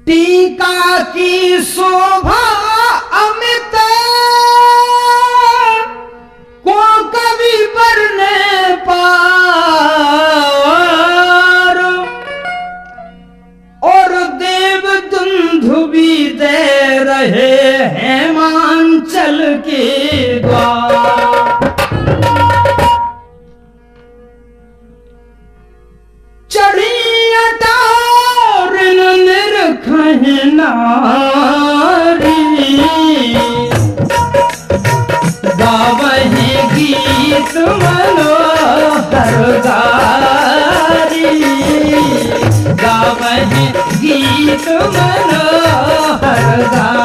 टीका की शोभा अमित को कभी बरने पार, और देव दुंधु भी दे रहे हेमांचल के द्वार। चढ़ी अटार निरखह नारी, गावहि गीत मनोहर गारी, गावहि गीत मनोहर गारी।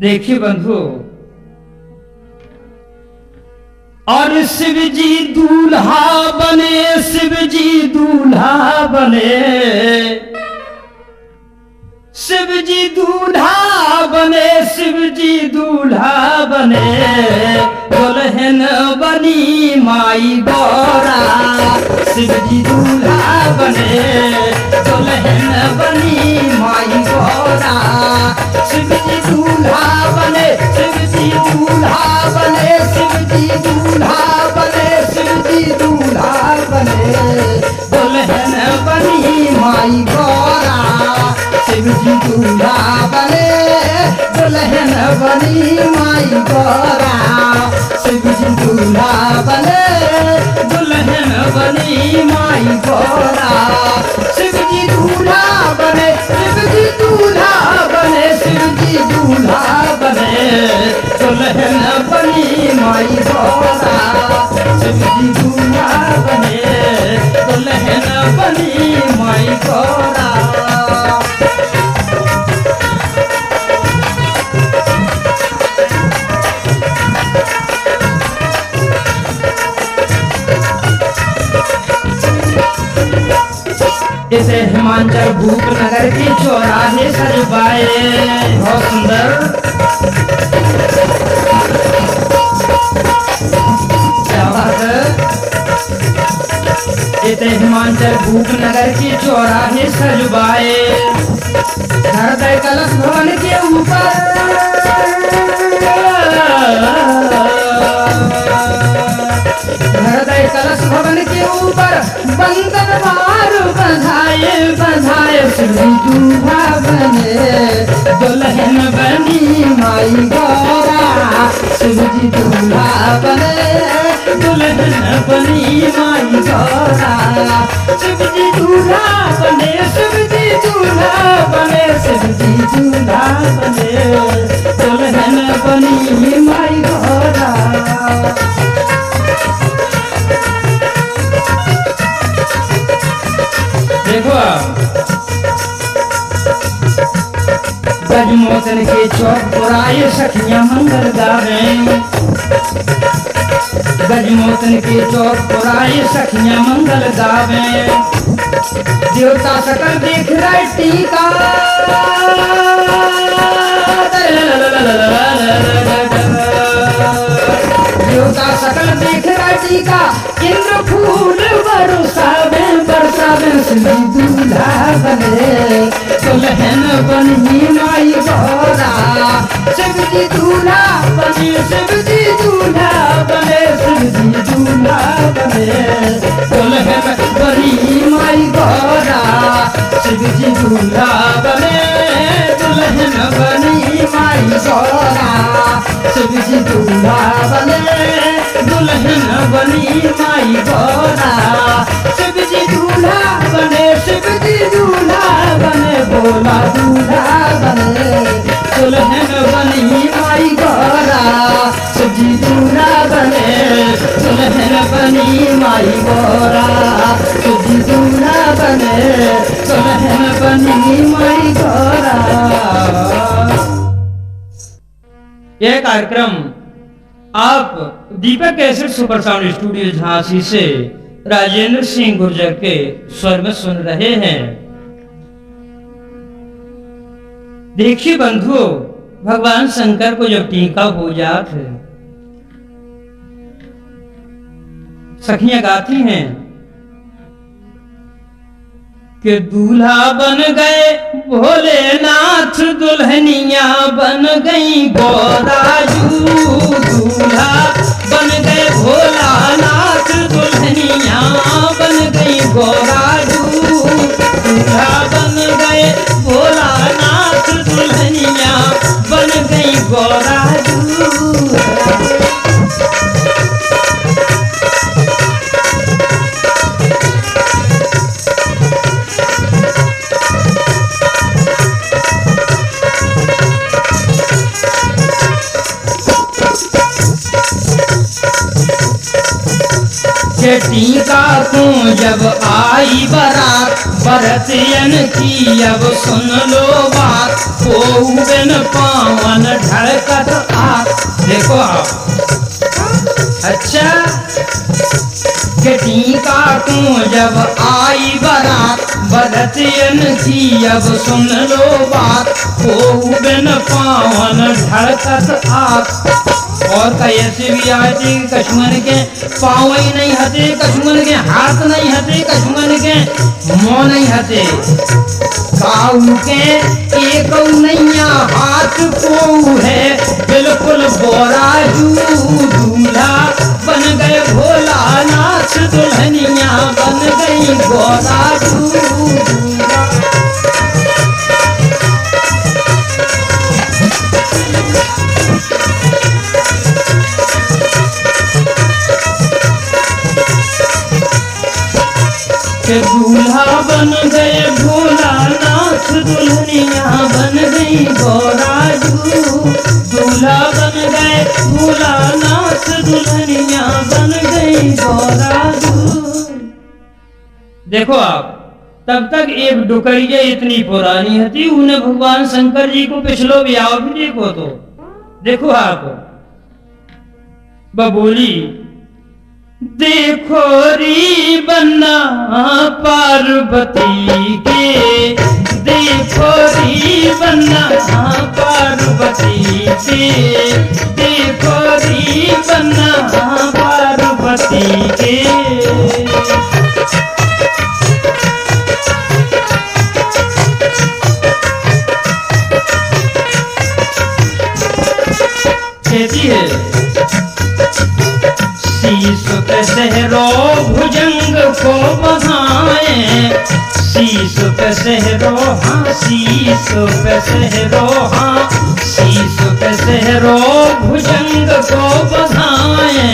देखिए बंधु, और शिव जी दूल्हा बने, शिव जी दूल्हा बने, शिव जी दूल्हा बने, शिव जी दूल्हा बने, दुल्हन बनी माई गौरा। शिव जी दूल्हा बने, दुल्हन बनी माई गौरा। शिव जी दूल्हा बने, शिव जी दूल्हा बने, शिव जी दूल्हा बने, शिव जी दूल्हा बने, दुल्हन बनी माई गौरा। शिव जी दूल्हा बने, दुल्हन बनी माई गौरा। शिव जी दूल्हा बने, दुल्हन बनी माई गौरा। शिव जी दूल्हा बने, शिव जी दूल्हा बने, शिव जी दूल्हा बने, दुल्हन बनी माई गौरा। शिव जी दूल्हा बने, दुल्हन बनी माई गौरा। इसे हिमाचल भूपनगर के चौराहे सजवाए, बहुत सुंदर। क्या बात है। इसे हिमाचल भूपनगर के चौराहे सजवाए, हृदय कलश भवन के ऊपर, हृदय कलश भवन के ऊपर बंदन बार बधाए, बधाए। शिव जी दूल्हा बने, दुल्हन बनी माई गौरा। शिव जी दूल्हा बने, दुल्हन बनी माई गौरा। शिव जी दूल्हा बने, शिव जी दूल्हा बने, शिव जी दूल्हा बने, दुल्हन बनी माई गौरा। देखो गजमोचन के चौक पुराए सखियां मंगल गावे, गजमोचन के चौक पुराए सखियां मंगल गावे। देवता सकल देख रहे टीका, देवता सकल देख रहे टीका, इंद्र फूल बरसावे, बरसावे। शिव जी दूल्हा बने, दुल्हन बनी माई गौरा। शिव जी दूल्हा बने, शिव जी दूल्हा बने, शिव जी दूल्हा बने, दुल्हन बनी माई गौरा। शिव जी दूल्हा बने, दुल्हन बनी माई गौरा। शिव जी दूल्हा बने, दुल्हन बनी माई गौरा। शिव जी दूल्हा बने, शिव जी दूल्हा बने, बोला दूल्हा बने, दुल्हन बनी माई गौरा। शिव जी दूल्हा बने, दुल्हन बनी माई गौरा। शिव जी दूल्हा बने, दुल्हन बनी माई गौरा। यह कार्यक्रम आप Deepak cassette super sound studio Jhansi से राजेंद्र सिंह गुर्जर के स्वर में सुन रहे हैं। देखिए बंधुओं, भगवान शंकर को जब टीका हो जात है, सखियां गाती हैं कि दूल्हा बन गए भोलेनाथ, दुल्हनिया बन गई गौराजू। दूल्हा बन गए भोलानाथ, दुल्हनिया बन गई गौराजू। दूल्हा बन गए भोलानाथ, दुल्हनिया बन गई गौराजू। के टीका को जब आई बारात, बरतियन की अब सुन लो बात। बिन पावन ढड़कत आ। देखो आप, अच्छा के टीका को जब आई बारात, बरतियन की अब सुन लो बात। बिन पावन ढड़कत आ। और कैसे भी आते कछुअन के पाँव ही नहीं हते, कछुअन के हाथ नहीं हते, कछुअन के मुँह नहीं हते। काऊ के एक नैया हाथ को है बिल्कुल बोराजू। दूल्हा बन गए भोलानाथ, दुल्हनिया बन गई गोराजू। के दूल्हा बन गए भोलानाथ, दुल्हनिया बन गई गौराजू। दूल्हा बन गए भोलानाथ, दुल्हनिया बन गई गौराजू। देखो आप, तब तक एक डुकरिया इतनी पुरानी थी, उन्हें भगवान शंकर जी को पिछलो ब्याह भी देखो तो देखो आप बबोली। देखो री बन्ना पार्वती के, देखो री बन्ना पार्वती के। देखो री बन्ना पार्वती के। कहती है शीश पे सहरो भुजंग को बधाए। शीश पे सहरो हाँ, शीश पे सहरो हाँ। शीश पे सहरो भुजंग को बधाए।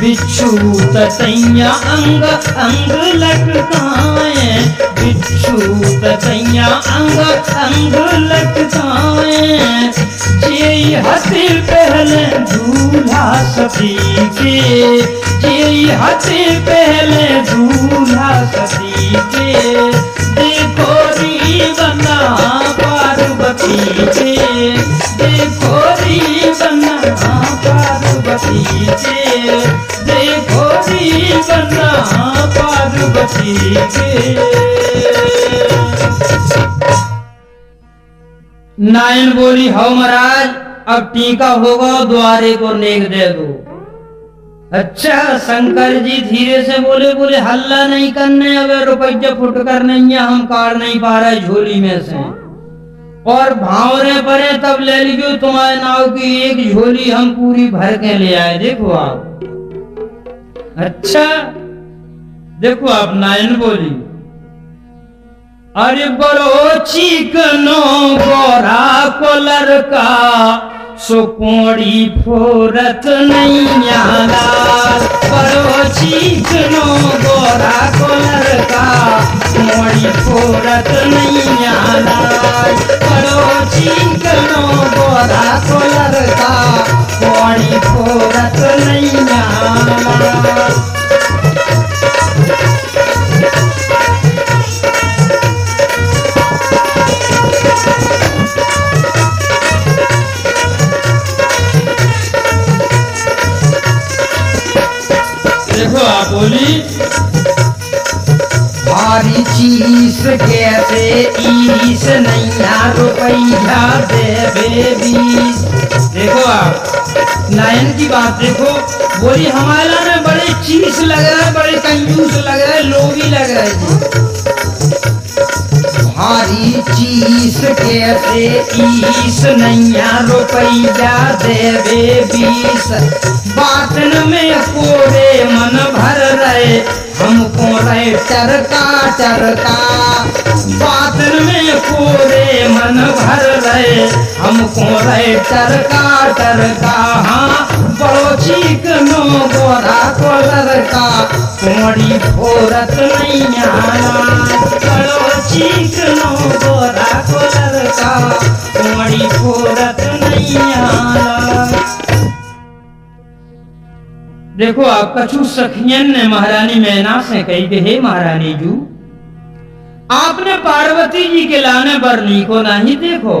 बिच्छू तैया अंग अंग लटकाए। बिच्छू तैया अंग अंग लटकाए। जे हथे पहले दूल्हा सती के। जे हथे पहले दूल्हा सती के। देखो री बन्ना पार्वती के। देखो री बन्ना पार्वती के। देखो री बन्ना पार्वती के। नायन बोली, हो महाराज अब टीका होगा, द्वारे को नेक दे दो। अच्छा शंकर जी धीरे से बोले, बोले हल्ला नहीं करने, अब रुपया फुट कर नहीं है, हम कार नहीं पा रहे झोली में से। और भावरे परे तब ले लीजिए तुम्हारे नाव की एक झोली, हम पूरी भर के ले आए। देखो आप, अच्छा देखो आप, नायन बोली, अरे बड़ो चिकनो गोरा को लड़का, सुकोड़ी फोरत नहीं आला। बड़ो चिकनो गोरा को लड़का, मोड़ी फोरत नहीं आला। बड़ो चिकनो गोरा को लड़का, मोड़ी फोरत नहीं आला। देखो आप बोली, भारी चीज कैसे ईस नैया रुपया देवे बीस। देखो आप नायन की बात देखो, बोली हमारा में बड़े चीज लग रहा है, बड़े कंजूस लग रहा है, लोभी लग रहा है। भारी चीज कैसे ईस नैया रुपया देवे बीस। बातन में कोरे मन भर रहे हमको रहे टरका टरका। बातन में कोरे मन भर रहे हमको रहे टरका टरका। हाँ बड़ो चिकनो गोरा को लड़का कोड़ी फोरत नहीं आना। बड़ो चिकनो गोरा को लड़का कोड़ी फोरत नहीं आना। देखो आप कछु सखियन ने महारानी मैना से कही कि हे महारानी जू, आपने पार्वती जी के लाने बरनी को नहीं देखो।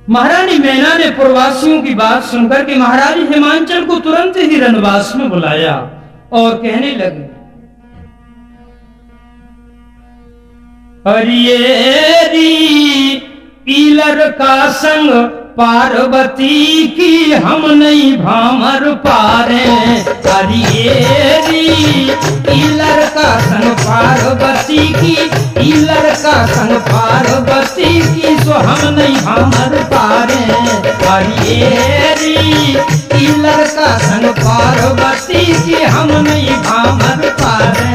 महारानी मैना ने पूर्ववासियों की बात सुनकर के महाराज हिमांचल को तुरंत ही रनवास में बुलाया और कहने लगी, अरियेरी ईलर का संग पार्वती की हम नहीं भामर पारे। अरियेरी ईलर का संग पार्वती की, ईलर का संग पार्वती की सो हम नहीं भामर पारे। अरियेरी ईलर का संग पार्वती की हम नहीं भामर पारे।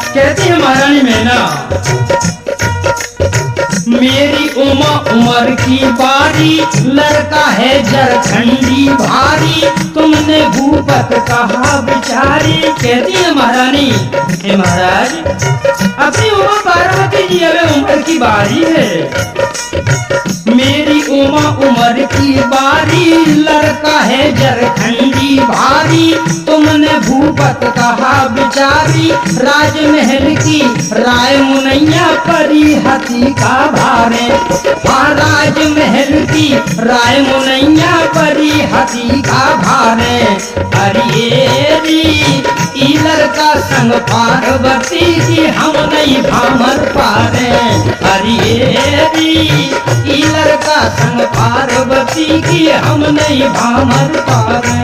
कहती है महारानी मैना, मेरी उम्र की बारी लड़का है जरखंडी भारी। तुमने भूपत कहा बिचारी। कहती है महारानी, हे महाराज अपनी उम्र पार्वती जी अबे उम्र की बारी है। मेरी उम्र की बारी लड़का है जरखंडी भारी। तुमने भूपत कहा बिचारी। राजमहल की राय मुनैया परी हाथी का भारे। हाँ राजमहल की राय मुनैया परी हाथी का भारे। अरियेरी ईलर का संग पार्वती की हम नहीं भामर पारे। अरियेरी ईलर का संग पार्वती की हम नहीं भामर पारे।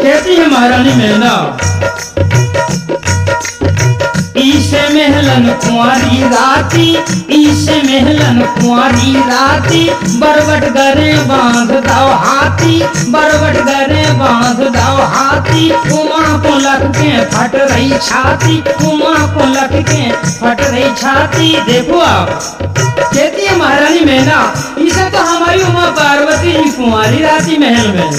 कहती है महारानी मैना, ईसे महलन कुंवारी राती, ईसे महलन कुंवारी राती। बरबट गरे बांध दाओ हाथी, बरबट गरे बांध दाओ हाथी। उमा को लग के फट रही छाती, उमा को लग के फट रही छाती। देखो आप कहती है महारानी मैना, इसे तो हमारी उमा पार्वती जी कुंवारी राती महल में।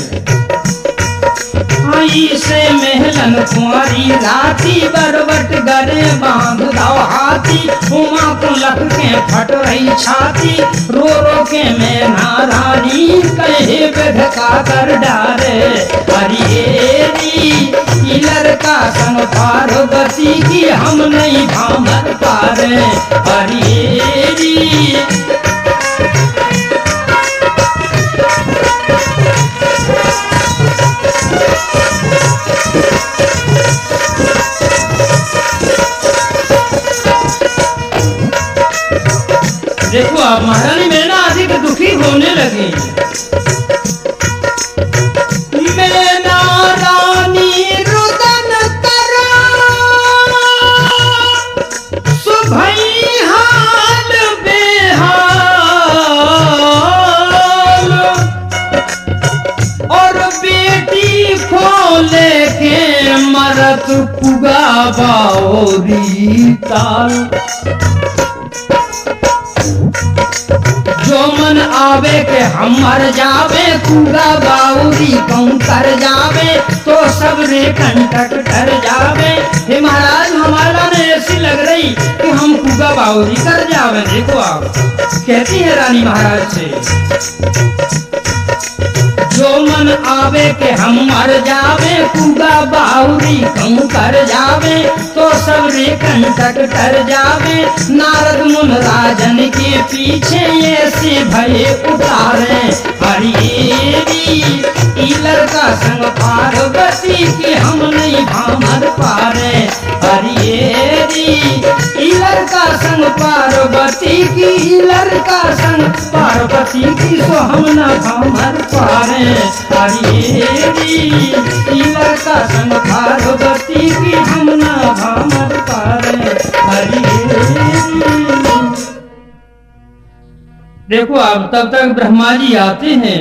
से महलन कुंवारी राती। बरबट गरे बांध दाओ हाथी। उमा को लख के फट रही छाती। रो रो के मैना रानी कहे बेधका कर डारे। अरियेरी ईलर का संग पार्वती की हम नहीं भामर पारे। अरियेरी देखो अब महारानी मैना अधिक दुखी होने लगी। मैना रानी रुदन करा सुभई हाल बेहाल। और बेटी को लेके मरत पुगा बाओरी ताल। जो मन आवे के हम मर जावे। कुगा बाउरी कौन कर जावे तो सब रे कंटक कर जावे। हे महाराज हमारा ने ऐसी लग रही कि हम कुगा बावरी कर जावे। देखो आप कहती है रानी महाराज से, जो मन आवे के हम मर जावे कुगा बावरी कौन कर जावे तो सब रे कंटक कर जावे। नारद मुन राजन के पीछे ऐसे भय उतारे, हरी लड़का संग पार्वती की हम नहीं भामर पारे। हरी लड़का संग पार्वती की, लड़का संग पार्वती की सो हम न भामर पारे। हरी लड़का संग पार्वती की हम न भामर पारे। हरी देखो अब तब तक ब्रह्मा जी आते हैं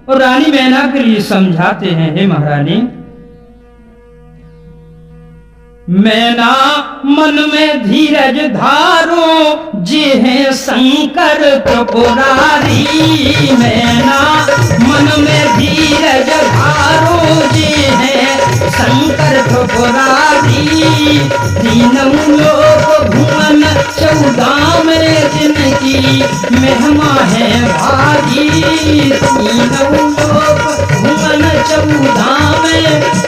और रानी मैना के लिए समझाते हैं, हे महारानी मैना मन में धीरज धारो जे है शंकर त्रिपुरारी। मैना मन में धीरज धारो जे है शंकर त्रिपुरारी। तीनों लोक भुवन 14 में जिनकी महिमा है भारी। तीनों लोक भुवन 14 में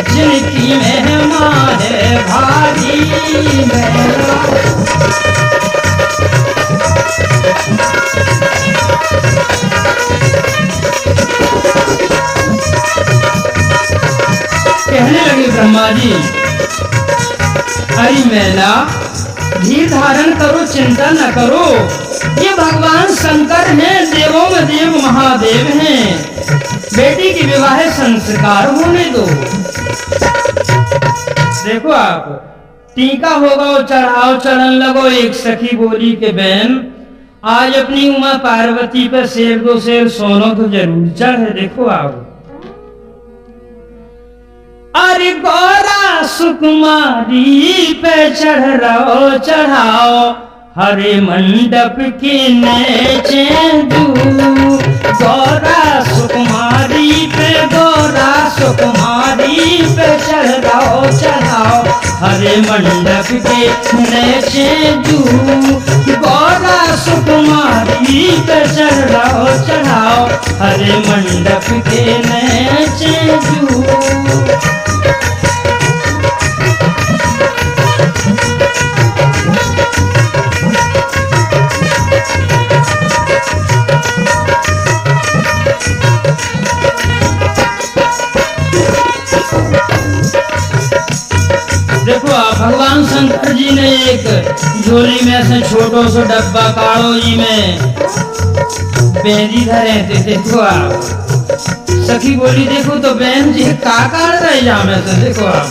जिनकी महिमा है भारी। कहने लगे ब्रह्मा जी, अरे मैना धीर धारण करो, चिंता न करो, ये भगवान शंकर हैं, देवों में देव महादेव हैं। बेटी की विवाह संस्कार होने दो। देखो आप टीका होगा और चढ़ाओ चढ़न लगो। एक सखी बोली के बहन आज अपनी उमा पार्वती पर शेर 2 शेर सोनो तो जरूर चढ़े। देखो आप अरे गौरा सुकुमारी पे चढ़ रहो चढ़ाओ, हरे मंडप के नीचे गौरा सुकुमारी पे, गौरा सुकुमारी पे चढ़ रहो चढ़ाओ, हरे मंडप के नीचे गौरा सुकुमारी पे चढ़ रहो चढ़ाओ, हरे मंडप के नीचे देखो आप भगवान शंकर जी ने एक झोली में से छोटो सो डब्बा काड़ो जी में बेंदी धरे थे। देखो आप सखी बोली देखो तो बहन जी का काड़ रहे जामे से। देखो आप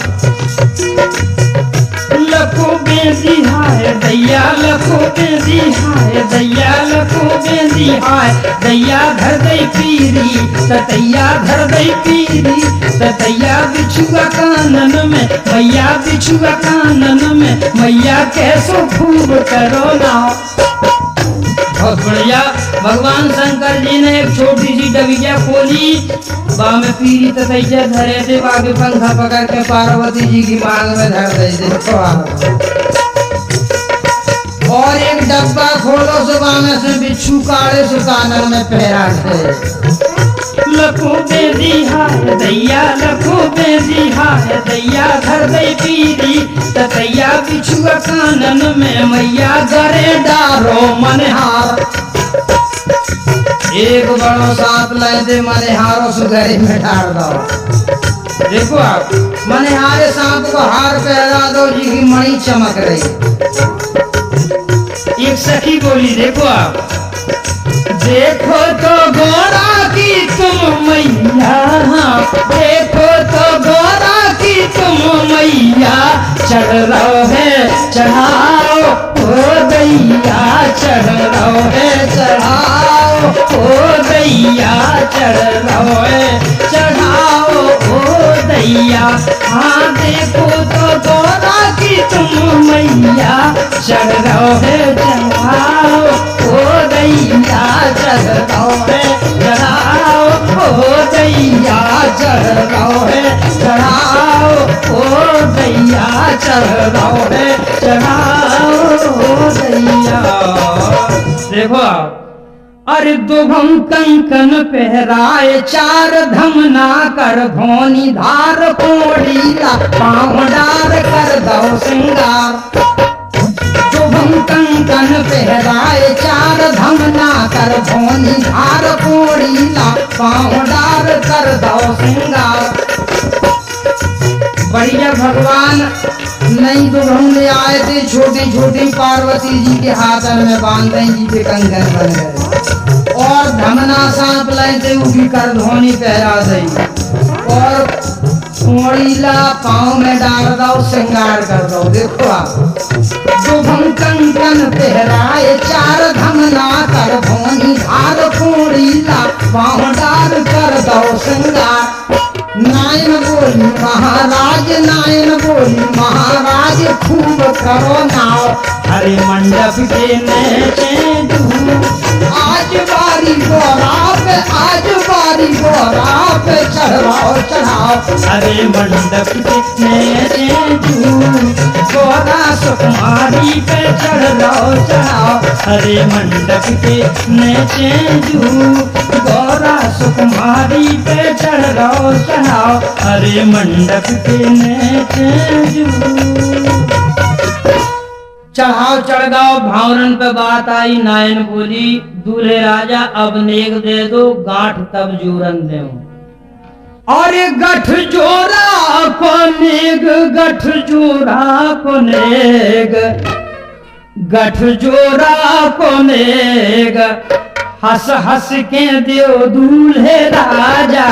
लखो बेंदी हाय दैया, लखो बेंदी हाय दैया, लखो बेंदी हाय दैया धर दई पीरी ततैया, धर दई पीरी ततैया बिछुआ कानन में मैया, बिछुआ कानन में मैया कैसो खूब करो ना। बहुत बढ़िया भगवान शंकर जी ने एक छोटी सी डबिया खोली, बा में पीरी ततैया धरे थे, बाकी पंखा पकड़ के पार्वती जी की मांग में धर दे। और एक डब्बा खोलो सुबह में से बिच्छू काड़े सु कानन में पहरा थे। लखो बेंदी हाय दैया, लखो बेंदी हाय दैया धर दई पीरी ततैया बिछुआ कानन में मैया गरे डारो मनहार। एक बड़ो सांप ले दे मनहारो सुगरी में डाल दो। देखो आप मनहारे सांप को हार पहरा दो जी की मणि चमक रही। एक सखी बोली देखो आप देखो तो गोरा की तुम मैया, देखो तो गोरा की तुम मैया, चढ़ रहो है चढ़ाओ ओ दैया, चढ़ रहो है चढ़ाओ ओ दैया, चढ़ रहो है चढ़ाओ ओ दैया। हाँ देखो तो गोरा की तुम मैया, चढ़ रहो है चढ़ाओ ओ दैया, चढ़ रहो है चढ़ाओ ओ दैया, चढ़ चढ़ाओ है चढ़ाओ दैया। देखो आप, अरे दुभम कंकन पहराए चार धमना कर धोनी धार कोड़ीला पाँव डार कर दो सिंगार। दुभम कंकन पहराए चार धमना कर धोनी धार कोड़ीला पाँव डार कर दो सिंगार। बढ़िया भगवान नई दुल्हन ले आए थे, छोटी छोटी पार्वती जी के हाथ में बांधे जी के कंगन बन गए और धमना सांप लाए थे, वो भी कर धोनी पहरा दी और कोड़ीला पाँव में डाल दो श्रृंगार कर दो। देखो आप, शुभम कंकन पहराए चार धमना कर धोनी धार कोड़ीला पाँव डाल कर दो श्रृंगार। नायन बोली महाराज, नायन बोली महाराज, खूब करो नाव हरे मंडप के नीचे आज बारी गोरा पे, आज बारी गोरा पे चढ़ाओ चढ़ाओ हरे मंडप के नीचे गोरा सुकुमारी पे चढ़ाओ चढ़ाओ हरे मंडप के नीचे गोरा सुकुमारी पे चढ़ाओ चढ़ाओ हरे मंडप के नीचे चढ़ाओ चढ़ाओ। भावरन पे बात आई, नायन बोली दूल्हे राजा अब नेग दे दो, गांठ तब जोरन दे। और गठ जोरा को नेग, गठ जोरा को नेग, गठ जोरा को नेग हंस हंस के दियो दूल्हे राजा।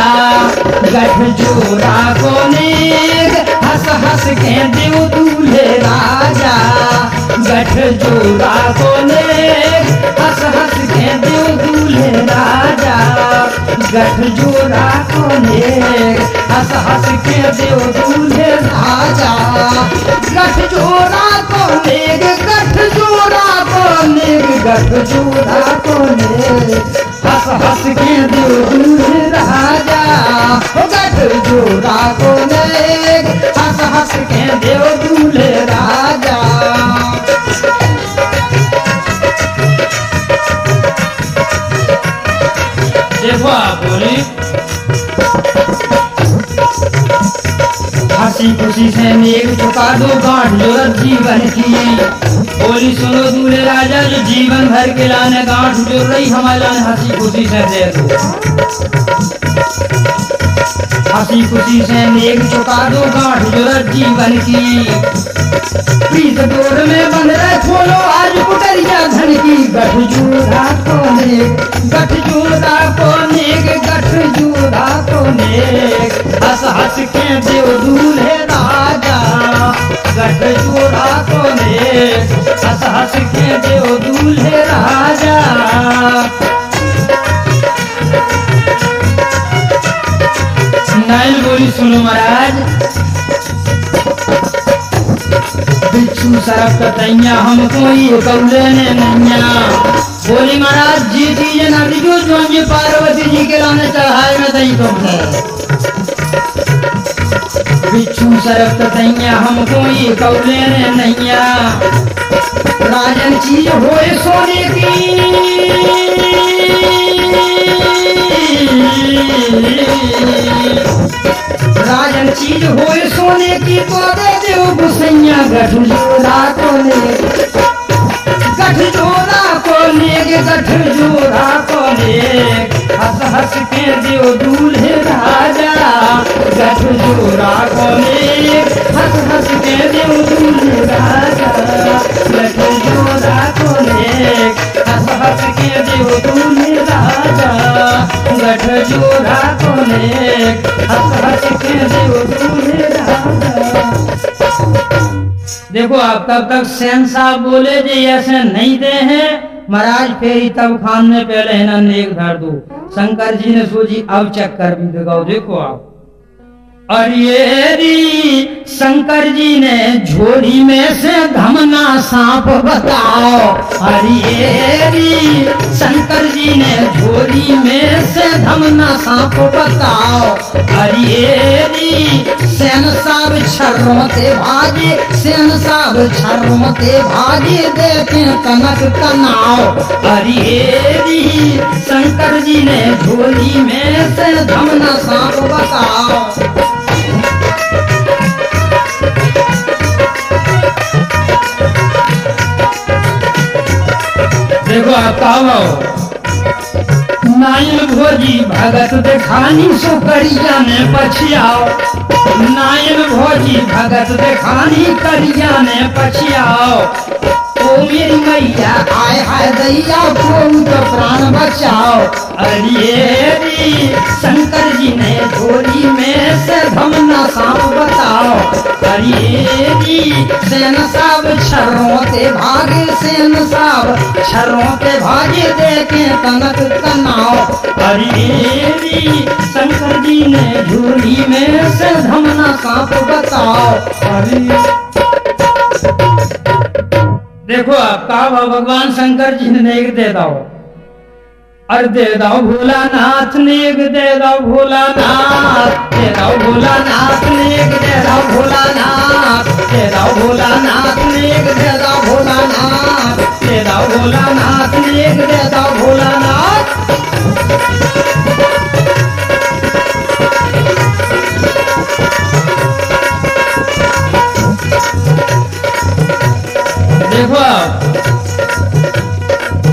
गठ जोरा को नेग हंस हंस के दियो दूल्हे राजा। गठ जोरा को नेग हंस हंस के दियो दूल्हे राजा। गठ जोरा को नेग हंस हंस के दियो दूल्हे राजा। गठ जोरा को नेग, गठ जोरा को नेग, गठ जोरा को नेग हंस हंस के दियो दूल्हे राजा। गठ जोरा को नेग हंस हंस के दियो दूल्हे राजा। देखो आप बोली हंसी खुशी से नेग चुका दो, गांठ जोरत जीवन की। बोली सुनो दूल्हे राजा, जो जीवन भर के लाने गांठ जोड़ रही हमारे लाने हंसी खुशी से दे दो। हंसी खुशी से नेग चुका दो, गांठ जोरत जीवन की। प्रीत डोर में बंध रहे खोलो आज कुटरिया धन की। गठ जोड़ा को नेग, गठ जोड़ा को नेग, गठ जोड़ा को नेग हंस हंस के देव दूल्हे राजा। गठ जोड़ा को नेग हंस हंस के देव दूल्हे राजा। नायल बोली सुनो महाराज, बिच्छू सरफ तैया हमको ये कौले ने नैया। बोली महाराज जी चीज ना दीजो जो ये पार्वती जी के लाने चढ़ाए में दई तुम है। बिच्छू सरफ तैया हमको ये कौले ने नैया। राजन चीज होए सोने की, राजन चीज होए सोने की तो दे दो गुसैया। गठ जोड़ा को नेग, गठ जोड़ा को नेग, गठ जोड़ा को नेग हंस हंस के दियो दूल्हे राजा। गठ जोड़ा को नेग हंस हंस के दियो दूल्हे राजा। गठ जोड़ा को नेग हंस हंस के दियो दूल्हे राजा। गठ जोड़ा को नेग हंस हंस के दियो दूल्हे राजा। देखो आप तब तक सेन साहब बोले जी ऐसे नहीं दे हैं महाराज, फेरी तब खान ने पहले है ना नेक धर दो। शंकर जी ने सोची अब चक्कर भी दिखाओ। देखो आप, अरे शंकर जी ने झोली में से धमना सांप बताओ। अरे शंकर जी ने झोली में से धमना सांप बताओ। अरे सेन साब छर्रोते भागे, सेन साब छर्रोते भागे, देखे कनक कनाव। अरे शंकर जी ने झोली में से धमना सांप बताओ। देखो आपका नायन भोजी भगत देखानी सुकरिया ने पछियाओ। नायन भोजी भगत देखानी करिया ने पछियाओ। ओ मेरी मैया आय हाय दैया को तो प्राण बचाओ। अरे शंकर जी ने झोली में से धमना सांप बताओ। अरे सेन साब छर्रोते भागे, सेन साब छर्रोते भागे, देखे कनक कनाव। अरे शंकर जी ने झोली में से धमना सांप बताओ। अरे देखो आपका भगवान शंकर जी ने एक दे दो। अरे दे दो भोलानाथ ने एक दे दो भोलानाथ, दे दो भोलानाथ ने एक दे दो भोलानाथ, दे दो भोलानाथ ने एक दे दो भोलानाथ, दे दो भोलानाथ ने एक दे दो भोलानाथ। देखो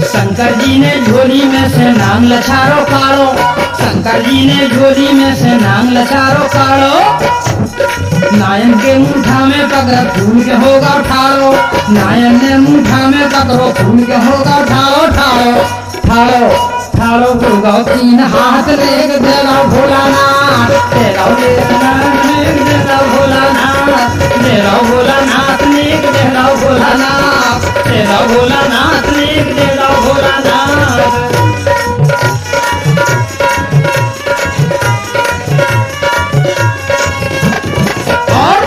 शंकर जी ने झोली में से नाम लछारो काढ़ो। शंकर जी ने झोली में से नाम लछारो काढ़ो। नायन के मुठा में पकड़ फूल के होगा ठाड़ो। नायन ने मुठा में पकड़ो फूल के होगा ठाड़ो ठाड़ो ठाड़ो ठाड़ो होगा। तीन हाथ लेक दे दो भोलानाथ, दे दो दे दो भोलानाथ, दे दो भोलानाथ नेक दे दो भोलानाथ, दे दो भोलानाथ नेक दे दो भोलानाथ। और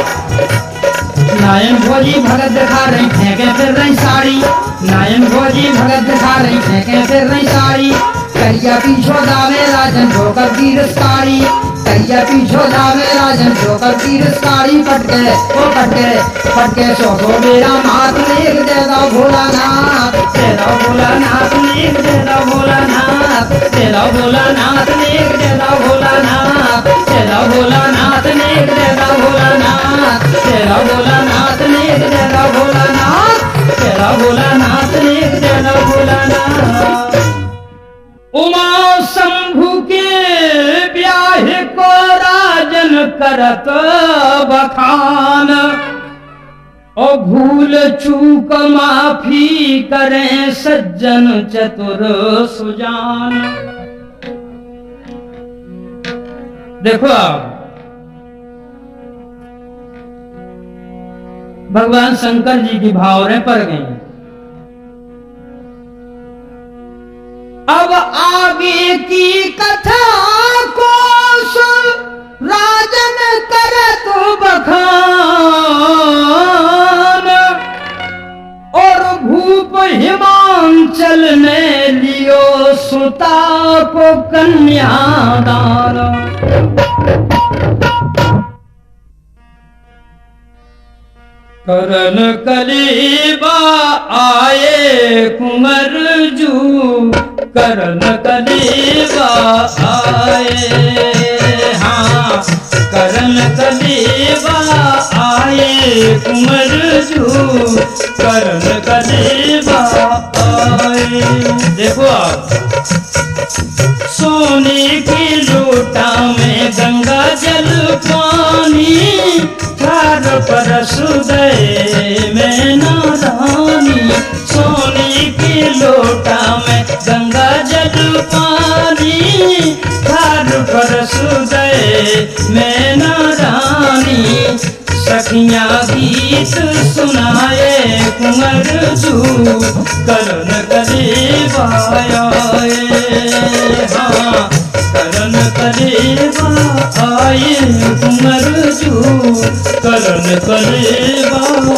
नायन भोजी भगत दिखा रही फेंके फिर रही साड़ी। नायन भोजी भगत दिखा रही फेंके फिर रही साड़ी। करिया पीछो दावे राजन ठोकर गिरफ्तारी। करिया पीछो दावे राजन ठोकर गिरफ्तारी। पटके ओ पटके सो मेरा मात नेक दे दो भोलानाथ, दे दो भोलानाथ नेक दे दो भोलानाथ, दे दो भोलानाथ नेक दे दो भोलानाथ, दे दो भोलानाथ नेक दे दो भोलानाथ, दे दो भोलानाथ नेक दे दो भोलानाथ, दे दो भोलानाथ नेक दे दो भोलानाथ। उमा शंभु के ब्याह को राजन करत बखान। और भूल चूक माफी करें सज्जन चतुर सुजान। देखो भगवान शंकर जी की भावरें पड़ गई। अब आगे की कथा को राजन करे तो बखान। और भूप हिमांचल ने लियो सुता को कन्यादान। करन कलीबा आए कुंवर जू, करन कलीबा आए। हाँ करन कलीबा आए कुंवर जू, करन कलीबा आए। देखो आप सोने की लोटा में गंगा जल पानी। थार परस दे में नारानी। सोने की लोटा में गंगा जल पानी। थार परस दे में नारानी। सखियां गीत सुनाए कुंवर जू, करन कलीबा आए। हाँ करन कलीबा आए कुंवर जू, करन कलीबा।